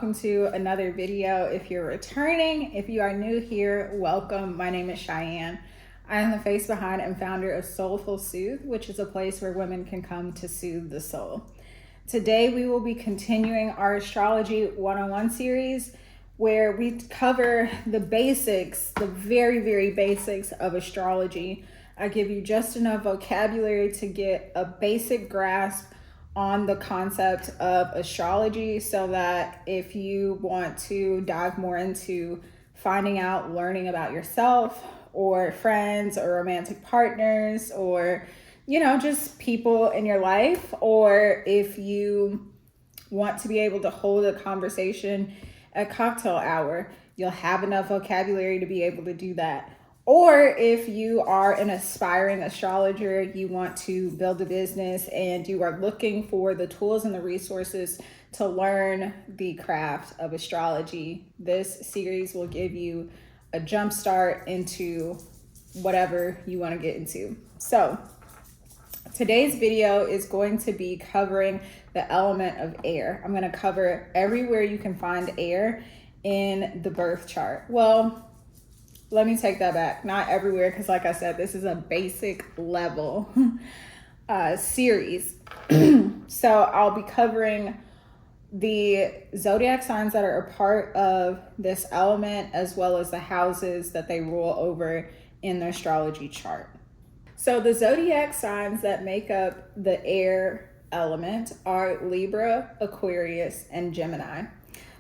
welcome to another video. If you're returning, if you are new here, welcome. My name is Cheyenne. I am the face behind and founder of Soulful Soothe, which is a place where women can come to soothe the soul. Today we will be continuing our Astrology 101 series where we cover the basics, the very basics of astrology. I give you just enough vocabulary to get a basic grasp on the concept of astrology so that if you want to dive more into finding out, learning about yourself or friends or romantic partners or, just people in your life, or if you want to be able to hold a conversation at cocktail hour, you'll have enough vocabulary to be able to do that. Or if you are an aspiring astrologer, you want to build a business and you are looking for the tools and the resources to learn the craft of astrology, this series will give you a jump start into whatever you want to get into. So today's video is going to be covering the element of air. I'm going to cover everywhere you can find air in the birth chart. Well, let me take that back. Not everywhere, because like I said, this is a basic level series. So I'll be covering the zodiac signs that are a part of this element, as well as the houses that they rule over in the astrology chart. So the zodiac signs that make up the air element are Libra, Aquarius, and Gemini.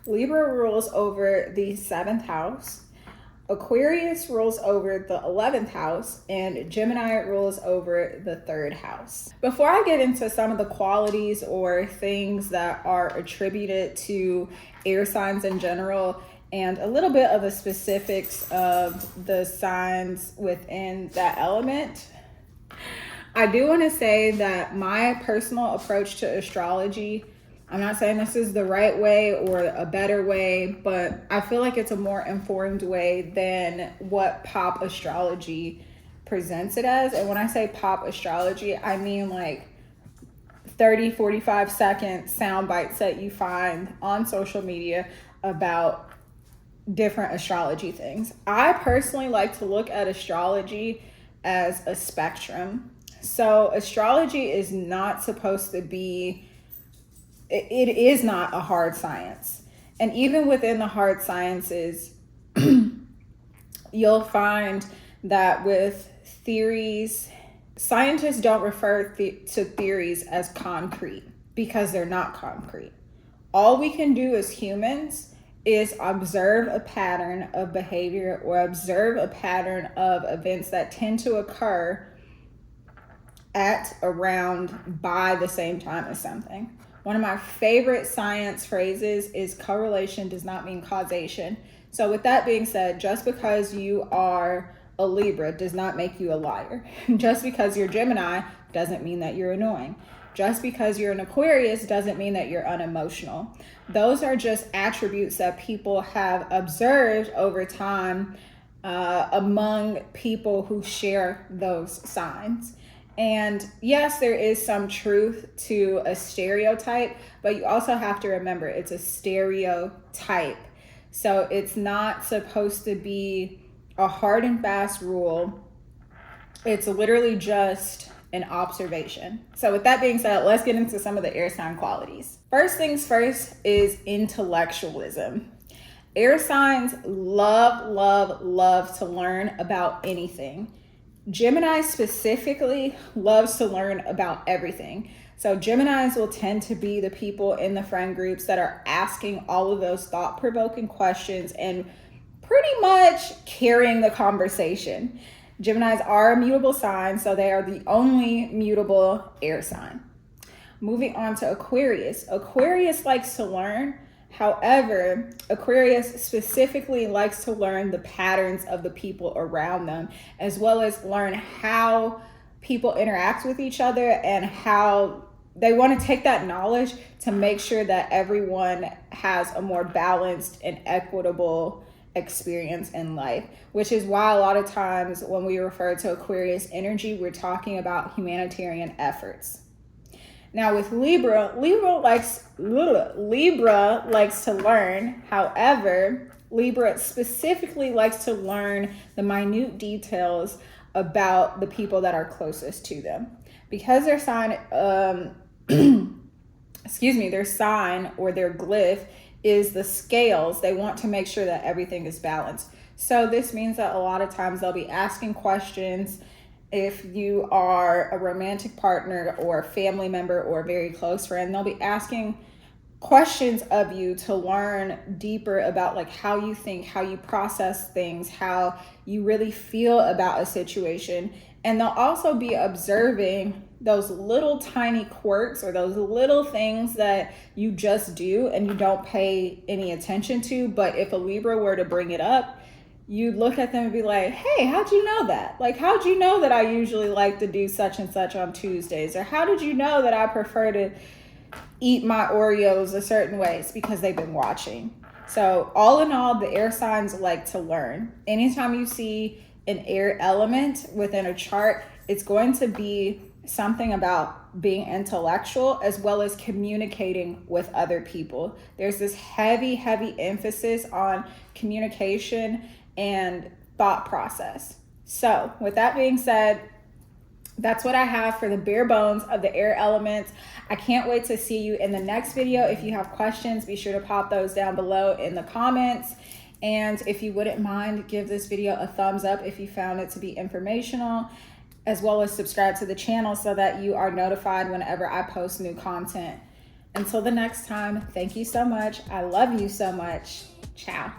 Libra rules over the 7th house. Aquarius rules over the 11th house, and Gemini rules over the 3rd house. Before I get into some of the qualities or things that are attributed to air signs in general, and a little bit of the specifics of the signs within that element, I do want to say that my personal approach to astrology, I'm not saying this is the right way or a better way, but I feel like it's a more informed way than what pop astrology presents it as. And when I say pop astrology, I mean like 30, 45-second sound bites that you find on social media about different astrology things. I personally like to look at astrology as a spectrum. So astrology is not supposed to be, it is not a hard science. And even within the hard sciences, you'll find that with theories, scientists don't refer to theories as concrete because they're not concrete. All we can do as humans is observe a pattern of behavior or observe a pattern of events that tend to occur at, around, by the same time as something. One of my favorite science phrases is correlation does not mean causation. So with that being said, just because you are a Libra does not make you a liar. Just because you're Gemini doesn't mean that you're annoying. Just because you're an Aquarius doesn't mean that you're unemotional. Those are just attributes that people have observed over time among people who share those signs. And yes, there is some truth to a stereotype, but you also have to remember it's a stereotype. So it's not supposed to be a hard and fast rule. It's literally just an observation. So with that being said, let's get into some of the air sign qualities. First things first is intellectualism. Air signs love to learn about anything. Gemini specifically loves to learn about everything. So Geminis will tend to be the people in the friend groups that are asking all of those thought-provoking questions and pretty much carrying the conversation. Geminis are a mutable sign, so they are the only mutable air sign. Moving on to Aquarius. Aquarius likes to learn. However, Aquarius specifically likes to learn the patterns of the people around them, as well as learn how people interact with each other and how they want to take that knowledge to make sure that everyone has a more balanced and equitable experience in life, which is why a lot of times when we refer to Aquarius energy, we're talking about humanitarian efforts. Now with Libra likes to learn. However, Libra specifically likes to learn the minute details about the people that are closest to them. Because their sign, their sign or their glyph is the scales, they want to make sure that everything is balanced. So this means that a lot of times they'll be asking questions. If you are a romantic partner or a family member or a very close friend, they'll be asking questions of you to learn deeper about like how you think, how you process things, how you really feel about a situation. And they'll also be observing those little tiny quirks or those little things that you just do and you don't pay any attention to. But if a Libra were to bring it up, you'd look at them and be like, hey, how'd you know that? Like, how'd you know that I usually like to do such and such on Tuesdays? Or how did you know that I prefer to eat my Oreos a certain way? It's because they've been watching. So all in all, the air signs like to learn. Anytime you see an air element within a chart, it's going to be something about being intellectual as well as communicating with other people. There's this heavy emphasis on communication and thought process. So with that being said, that's what I have for the bare bones of the air elements. I can't wait to see you in the next video. If you have questions, be sure to pop those down below in the comments. And if you wouldn't mind, give this video a thumbs up if you found it to be informational, as well as subscribe to the channel so that you are notified whenever I post new content. Until the next time, thank you so much. I love you so much. Ciao.